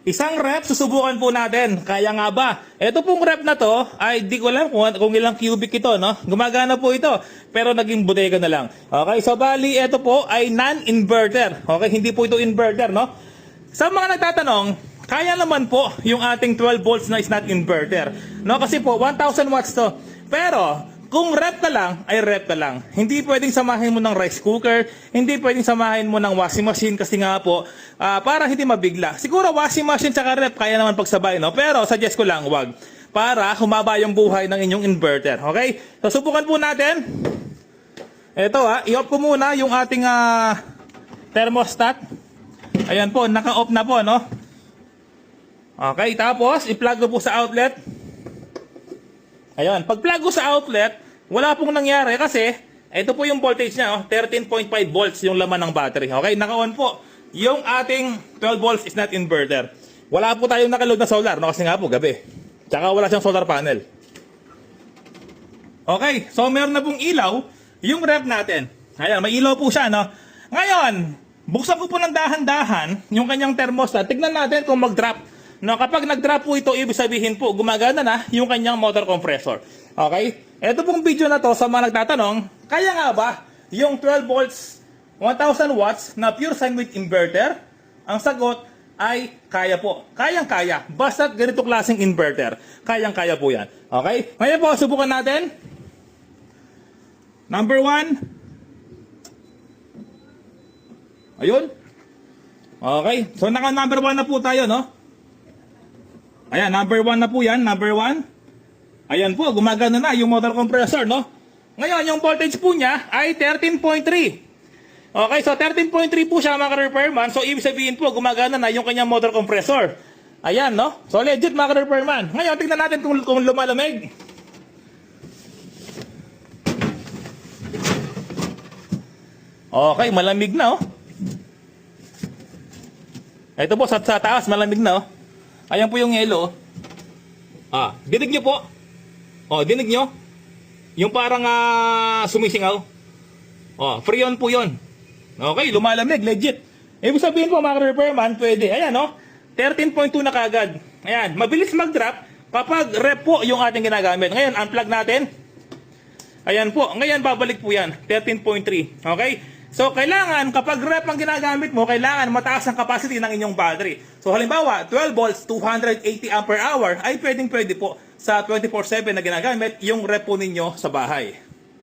Isang rep, susubukan po natin. Kaya nga ba? Ito pong rep na to, ay di ko alam kung ilang cubic ito, no? Gumagana po ito, pero naging bodega na lang. Okay, so bali, ito po ay non-inverter. Okay, hindi po ito inverter, no? Sa mga nagtatanong, kaya naman po yung ating 12 volts na is not inverter. No? Kasi po, 1,000 watts to. Pero, kung rep na lang, ay rep na lang. Hindi pwedeng samahin mo ng rice cooker, hindi pwedeng samahin mo ng washing machine kasi nga po, para hindi mabigla. Siguro washing machine tsaka rep, kaya naman pagsabay, no? Pero suggest ko lang, wag. Para humaba yung buhay ng inyong inverter. Okay? So, subukan po natin. Ito i-off ko muna yung ating thermostat. Ayan po, naka-off na po, no? Okay, tapos, i-plug ko po sa outlet. Ayan, pag-plug ko sa outlet, wala pong nangyari kasi ito po yung voltage niya, 13.5 volts yung laman ng battery. Okay, naka-on po. Yung ating 12 volts is not inverter. Wala po tayong nakaload na solar, no? Kasi nga po, gabi. Tsaka wala siyang solar panel. Okay, so meron na pong ilaw yung rep natin. Ayan, may ilaw po siya, no? Ngayon, buksan ko po ng dahan-dahan yung kanyang thermostat. Tignan natin kung mag-drop. No, kapag nag-drop po ito, ibig sabihin po, gumagana na yung kanyang motor compressor. Okay? Ito pong video na to sa mga nagtatanong, kaya nga ba yung 12 volts, 1,000 watts na pure sine wave inverter? Ang sagot ay kaya po. Kayang-kaya. Basta ganito klaseng inverter. Kayang-kaya po yan. Okay? Ngayon po, subukan natin. Number 1. Ayun. Okay. So, naka-number 1 na po tayo, no? Ayan, number 1 na po yan, number 1. Ayan po, gumagana na yung motor compressor, no? Ngayon, yung voltage po niya ay 13.3. Okay, so 13.3 po siya mga ka-repairman. So, ibig sabihin po, gumagana na yung kanyang motor compressor. Ayan, no? So, legit mga ka-repairman. Ngayon, tingnan natin kung lumalamig. Okay, malamig na, oh. Ito po, sa taas, malamig na, oh. Ayan po yung yellow. Dinig nyo po. Dinig nyo. Yung parang sumisingaw. Freon po yun. Okay, lumalamig, legit. Ibig sabihin po mga repairman, pwede. Ayan, 13.2 na kagad. Ayan, mabilis mag-drop kapag rep po yung ating ginagamit. Ngayon, unplug natin. Ayan po. Ngayon, babalik po yan. 13.3. Okay? So, kailangan, kapag rep ang ginagamit mo, kailangan mataas ang capacity ng inyong battery. So, halimbawa, 12 volts, 280 ampere hour, ay pwedeng-pwede po sa 24/7 na ginagamit yung rep po ninyo sa bahay.